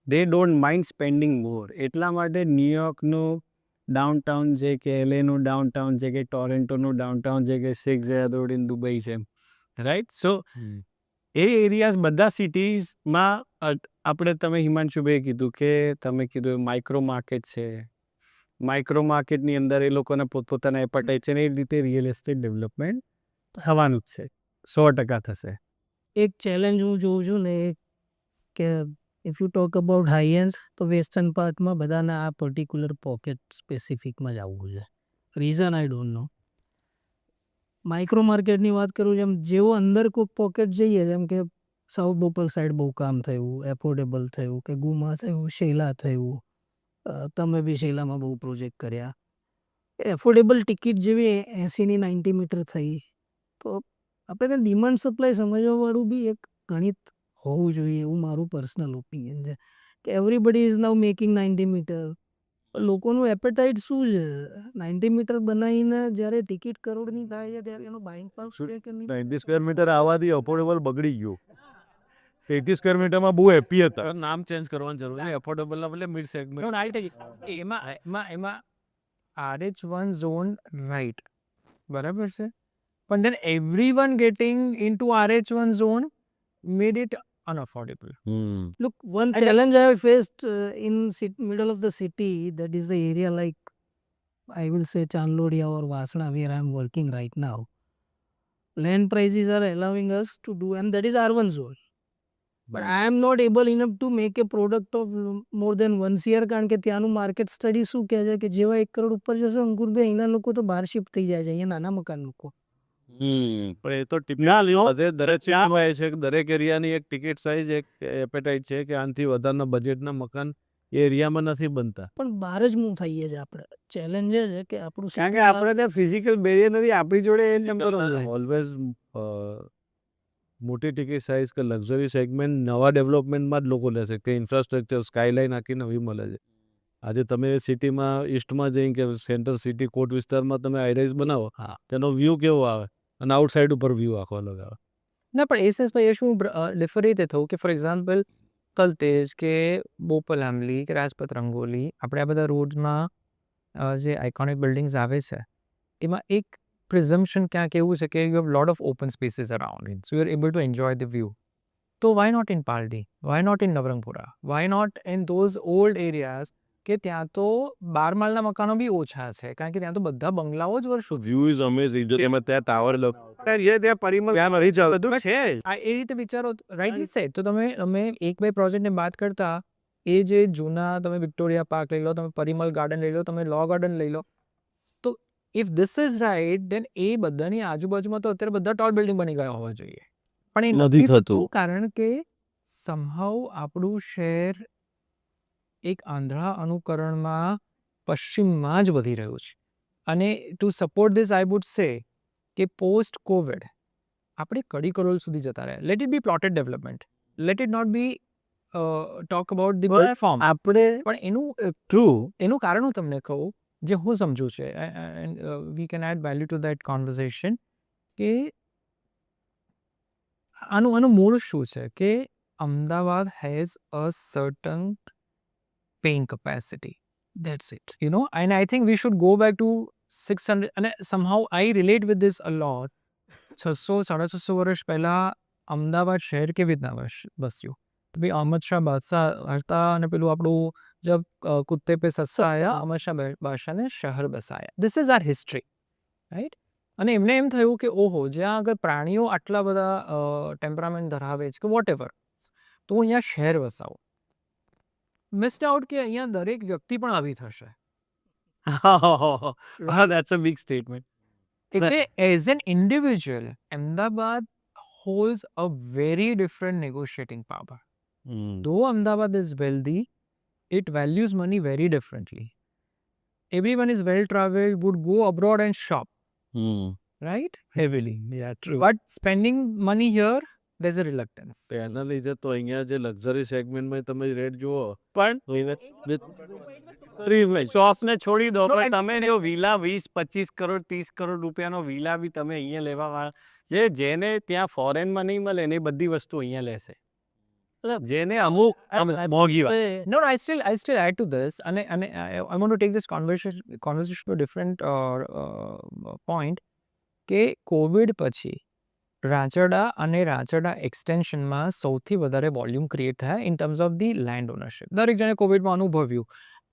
દે ડોન્ટ માઇન્ડ સ્પેન્ડિંગ મોર. એટલા માટે ન્યુયોર્કનું ડાઉનટાઉન છે કે એલએનું ડાઉનટાઉન છે કે ટોરેન્ટોનું ડાઉનટાઉન છે કે શેખ ઝાયદ ઇન દુબઈ છે, રાઈટ. સો એ એરિયાઝ બધા સિટીઝમાં આપણે તમે હિમાંશુભાઈ કીધું કે તમે કીધું માઇક્રો માર્કેટ છે, માઇક્રો માર્કેટની અંદર એ લોકોને પોતપોતાના એપટાઇટ છે ને એ રીતે રિયલ એસ્ટેટ ડેવલપમેન્ટ થવાનું જ છે, 100% થશે. એક ચેલેન્જ હું જોઉં છું ને કે if you talk about high and તો વેસ્ટર્ન પાર્ટમાં બધાને આ પર્ટિક્યુલર પોકેટ સ્પેસિફિકમાં જ આવવું છે. Reason I don't know. Micro માર્કેટની વાત કરું જેમ જેવો અંદર કોઈ પોકેટ જઈએ જેમ કે સાઉથ બોપલ સાઈડ બહુ કામ થયું, એફોર્ડેબલ થયું કે ગુમા થયું, શેલા થયું, તમે બી શેલામાં બહુ પ્રોજેક્ટ કર્યા. એફોર્ડેબલ ટિકિટ જેવી 80 ની 90 મીટર થઈ તો આપણે ત્યાં ડિમાન્ડ સપ્લાય સમજવાવાળું બી એક ગણિત હોવું જોઈએ એવું મારું પર્સનલ ઓપિનિયન છે કે everybody is now making 90 meter. લોકોનું એપેટાઇટ શું છે? 90 મીટર બનાવીને જ્યારે ટિકિટ કરોડની થાય છે ત્યારે એનો બાઇંગ પાવર છે કે નહીં? 90 સ્ક્વેર મીટર આવવાથી અફોર્ડેબલ બગડી ગયું. 30 સ્ક્વેર મીટરમાં બહુ હેપી હતા. નામ ચેન્જ કરવાની જરૂર નહીં. એફોર્ડેબલના બદલે મિડ સેગમેન્ટ. એમાં RH1 ઝોન રાઈટ બરાબર છે, પણ then everyone getting into RH1 zone made it unaffordable. Look, one challenge I have faced in middle of the city, that is the area like I will say Chandlodia or Vasana where I am working right now. Land prices are allowing us to do, and that is R1 zone. But I am not able enough to make a product of more than 1 year કારણ કે ત્યાંનું market study શું કહે છે કે જેવા 1 કરોડ ઉપર જશે અંકુરભાઈ અહીંના લોકો તો બહાર શિફ્ટ થઈ જાય છે, અહીંયા નાના મકાન લોકો. પણ એ તો દરેક છે દરેક એરિયાની એક ટિકિટ સાઇઝ એક એપેટાઇટ છે કે આનાથી વધારના બજેટના મકાન એ એરિયામાં નથી બનતા. પણ બહાર જ મૂવ થઈએ છીએ આપણે. ચેલેન્જ એ છે કે આપણું કારણ કે આપણે ત્યાં ફિઝિકલ બેરિયર નથી, આપણી જોડે એ નંબર ઓલવેઝ મોટી ટિકિટ સાઇઝ કે લક્ઝરી સેગમેન્ટ નવા ડેવલપમેન્ટમાં જ લોકો લેશે કે ઇન્ફ્રાસ્ટ્રક્ચર સ્કાયલાઇન આખી નવી મળે છે. આજે તમે સિટીમાં ઈસ્ટમાં જઈને કે સેન્ટર સિટી કોટ વિસ્તારમાં તમે હાઈરાઇઝ બનાવો તેનો વ્યૂ કેવો આવે અને આઉટસાઇડ ઉપર વ્યૂ આખો અલગ આવે. ના પણ એ સેન્સમાં યશ હું ડિફર એ રીતે થયું કે ફોર એક્ઝામ્પલ કલતેજ કે બોપલ આંબલી કે રાજપથ રંગોલી આપણે આ બધા રોડમાં જે આઇકોનિક બિલ્ડિંગ્સ આવે છે એમાં એક પ્રિઝમ્પશન ક્યાંક એવું છે કે you have lot of open spaces around it, so you are able to enjoy the view. તો why not in Paldi, why not in Navrangpura, why not in those old areas કે ત્યાં તો 12 માળના મકાનો બી ઓછા છે કારણ કે ત્યાં તો બધા બંગલાઓ જ વર્ષો વ્યૂ ઇઝ અમેઝિંગ. જો તમે ત્યાં ટાવર ત્યાં પરિમલ ત્યાં નથી ચાલતું બધું છે. આ એ રીતે વિચારો રાઈટલી સેટ. તો તમે એક બે પ્રોજેક્ટની વાત કરતા એ જે જૂના તમે વિક્ટોરિયા પાર્ક લઈ લો, તમે પરિમલ ગાર્ડન લઈ લો, તમે લો ગાર્ડન લઈ લો, તો ઇફ ધીસ ઇઝ રાઈટ દેન એ બધાની આજુબાજુમાં તો અત્યારે બધા ટોલ બિલ્ડિંગ બની ગયા હોવા જોઈએ, પણ એ નથી થતું કારણ કે સમહાઉ આપણું શહેર એક આંધળા અનુકરણમાં પશ્ચિમમાં જ વધી રહ્યું છે. અને to support this I would say કે પોસ્ટ કોવિડ આપણે કડી કરોલ સુધી જતા રહ્યા. Let it be plotted development, let it not be talk about the platform. આપણે પણ એનું એનું કારણ હું તમને કહું જે હું સમજુ છે, we can add value to that conversation કે આનું મૂળ શું છે કે Ahmedabad has a certain paying capacity. That's it. You know, and I think we should go back to 600 and somehow I relate with this a lot. 600-650 વર્ષ પહેલા અમદાવાદ શહેર કેવી રીતના બસ્યું? તો ભાઈ અહમદ શાહ બાદશાહ હતા અને પેલું આપણું જબ કુત્તે પે સસ્સા આયા અહમદ શાહ બાદશાહને શહેર બસાયા. This is our history, right? અને એમને એમ થયું કે ઓહો જ્યાં આગળ પ્રાણીઓ આટલા બધા ટેમ્પરામેન્ટ ધરાવે છે કે વોટ એવર, તો હું અહીંયા શહેર વસાવું. મિસ્ડ આઉટ કે અહીંયા દરેક વ્યક્તિ પણ આવી થશે. that's a big statement. એટલે as an individual Ahmedabad holds a very different negotiating power. Though Ahmedabad is wealthy, it values money very differently. Everyone is well traveled, would go abroad and shop, right? Heavily, yeah, true. But spending money here, there's a reluctance. એના લીધે તો અહીંયા જે luxury સેગમેન્ટમાં તમે rate જુઓ પણ શોપને છોડી દો, પણ તમે જો વિલા 20-25 કરોડ 30 કરોડ રૂપિયાનો વિલા બી તમે અહીંયા લેવા જેને ત્યાં ફોરેનમાં નહીં મળે ને એ બધી વસ્તુ અહીંયા લેશે. જેને અમુક મોંઘી વાત No, I still add to this, and I want to take this conversation to a different point. કે કોવિડ પછી રાચરડા અને રાચરડા એક્સટેન્શનમાં સૌથી વધારે વોલ્યુમ ક્રિએટ થયા in terms of the land ownership. દરેક જણે કોવિડમાં અનુભવ્યું.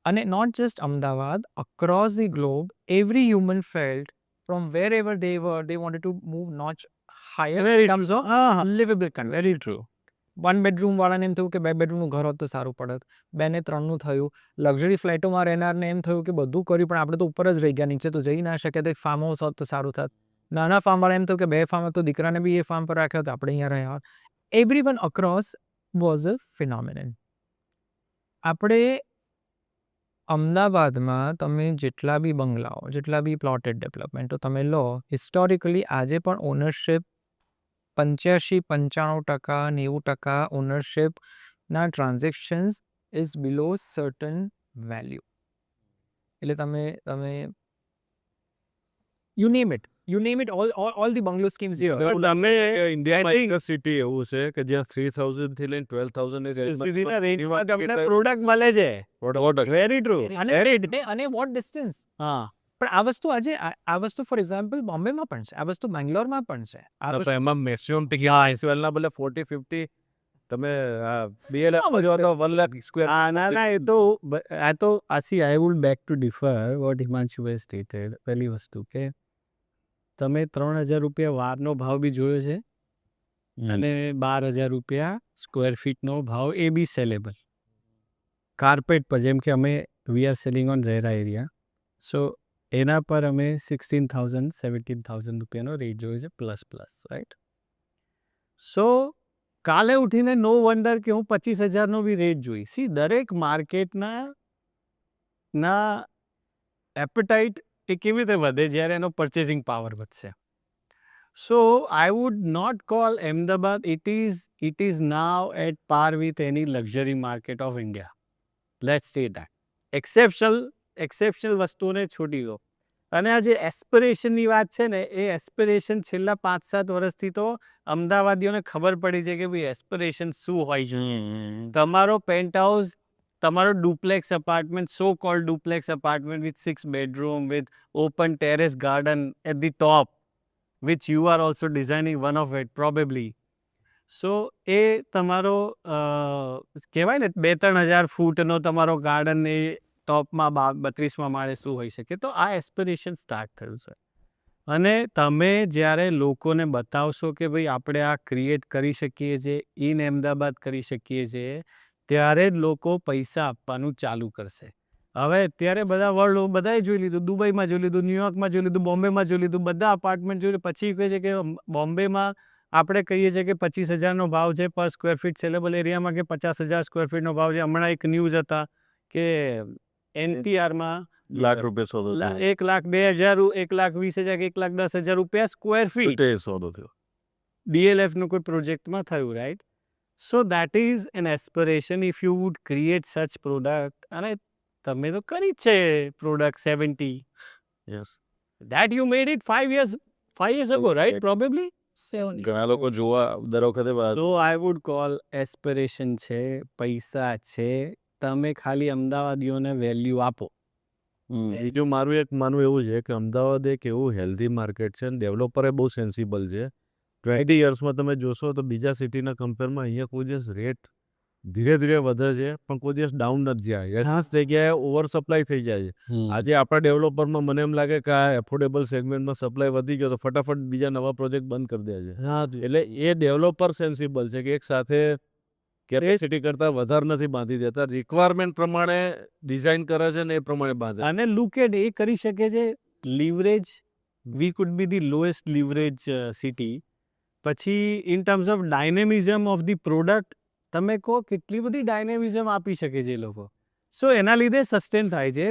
અને not just Ahmedabad, across the globe, every human felt from wherever they were, they wanted to move notch higher in terms of livable condition. Very true. 1 bedroom વાળાને એમ થયું કે 2 bedroomનું ઘર હોત તો સારું પડત. 2 ને 3નું થયું. લક્ઝરી ફ્લેટોમાં રહેનારને એમ થયું કે બધું કર્યું પણ આપણે તો ઉપર જ રહી ગયા, નીચે તો જઈ ના શક્યા, તો એક ફાર્મ હાઉસ હોત તો સારું થાત. નાના ફાર્મવાળા એમ થયું કે 2 ફાર્મ તો દીકરાને બી એ ફાર્મ પર રાખ્યો તો આપણે અહીંયા રહ્યા હોત. Everyone across was a phenomenon. આપણે અમદાવાદમાં તમે જેટલા બી બંગલાઓ, જેટલા બી પ્લોટેડ ડેવલપમેન્ટો તમે લો, હિસ્ટોરિકલી આજે પણ ઓનરશિપ 85-95%, 90% ઓનરશિપના transactions is below certain value. એટલે તમે you name it, all the bungalow schemes here. તમે ઇન્ડિયામાં એક સિટી એવું છે કે જ્યાં 3000 થી લઈને 12,000 રેન્જમાં તમને પ્રોડક્ટ મળે છે. Very true. અને what distance? હા. પણ આ વસ્તુ આજે આ વસ્તુ ફોર એક્ઝામ્પલ બોમ્બેમાં પણ છે, આ વસ્તુ બેંગ્લોરમાં પણ છે. આ વસ્તુ એમાં મેક્સિમમ 80 ના બદલે 40-50 તમે 2 લાખ જો તો 1 લાખ સ્ક્વેર. ના એ તો I would back to differ what Himanshu has stated. પહેલી વસ્તુ કે તમે 3,000 રૂપિયા વારનો ભાવ બી જોયો છે અને 12,000 રૂપિયા સ્ક્વેર ફીટનો ભાવ એ બી સેલેબલ. કાર્પેટ પર જેમ કે અમે we are selling on RERA area, so એના પર અમે 16,000-17,000 રૂપિયાનો રેટ જોયો છે પ્લસ રાઈટ. સો કાલે ઉઠીને નો વન્ડર કે હું 25,000નો બી રેટ જોઈ. સી દરેક માર્કેટના એપેટાઇટ એ કેવી રીતે વધે જ્યારે એનો પરચેસિંગ પાવર વધશે. So I would not call Ahmedabad, it is now at par with any luxury market of India. Let's say that. Exceptional વસ્તુઓને છોડી દો. અને આ જે એસ્પિરેશનની વાત છે ને, એ એસ્પિરેશન છેલ્લા 5-7 વર્ષથી તો અમદાવાદીઓને ખબર પડી છે કે ભાઈ એસ્પિરેશન શું હોય છે. તમારો પેન્ટ હાઉસ, તમારો duplex apartment, so cold duplex apartment with 6 bedroom with open terrace garden at the top, which you are also designing one of it probably. સો એ તમારો કહેવાય ને 2-3 હજાર ફૂટનો તમારો ગાર્ડન એ ટોપમાં 32માં માળે શું હોઈ શકે. તો આ એસ્પિરેશન સ્ટાર્ટ થયું છે. અને તમે જ્યારે લોકોને બતાવશો કે ભાઈ આપણે આ ક્રિએટ કરી શકીએ છીએ, ઇન અમદાવાદ કરી શકીએ છીએ, ત્યારે જ લોકો પૈસા આપવાનું ચાલુ કરશે. હવે અત્યારે બધા વર્લ્ડ બધાએ જોઈ લીધું, દુબઈમાં જોઈ લીધું, ન્યુયોર્કમાં જોઈ લીધું, બોમ્બેમાં જોઈ લીધું, બધા અપાર્ટમેન્ટ જોઈ લીધું. પછી કહે છે કે બોમ્બેમાં આપણે કહીએ છીએ કે 25,000નો ભાવ છે પર સ્ક્વેર ફીટ, સેલેબલ એરિયામાં કે 50,000 સ્ક્વેર ફીટનો ભાવ છે. હમણાં એક ન્યૂઝ હતા કે NTRમાં લાખ રૂપિયા સોદો 1,02,000, 1,20,000, 1,10,000 રૂપિયા સ્ક્વેર ફીટ સોદો થયો. DLFનું કોઈ પ્રોજેક્ટમાં થયું, right. So that is an aspiration if you would create such product. અને તમે તો કરી જ છે product 70. Yes. That you made it 5 years ago, right? Probably. ઘણા લોકો જોવા દર વખતે તો આઈ વુડ કોલ એસ્પિરેશન છે, પૈસા છે, તમે ખાલી અમદાવાદીઓને વેલ્યુ આપો. બીજું મારું એક માનવું એવું છે કે અમદાવાદ એક એવું હેલ્ધી માર્કેટ છે અને ડેવલપર એ બહુ સેન્સિબલ છે. 20 yearsમાં તમે જોશો તો બીજા સિટીના કમ્પેરમાં અહીંયા કોઈ દિવસ રેટ ધીરે ધીરે વધે છે પણ કોઈ દિવસ ડાઉન નથી જાય. એ જગ્યાએ ઓવર સપ્લાય થઈ જાય છે. આજે આપણા ડેવલપરમાં મને એમ લાગે કે આ એફોર્ડેબલ સેગમેન્ટમાં સપ્લાય વધી ગયો તો ફટાફટ બીજા નવા પ્રોજેક્ટ બંધ કરી દે છે. એટલે એ ડેવલપર સેન્સિબલ છે કે એક સાથે કેપેસિટી કરતાં વધારે નથી બાંધી દેતા, રિક્વાયરમેન્ટ પ્રમાણે ડિઝાઇન કરે છે ને એ પ્રમાણે બાંધે. અને લુક એટ એ કરી શકે છે leverage. We could be the lowest leverage city. પછી in terms of dynamism of the product તમે કહો કેટલી બધી ડાયનેમિઝમ આપી શકે છે એ લોકો. સો એના લીધે સસ્ટેન થાય છે.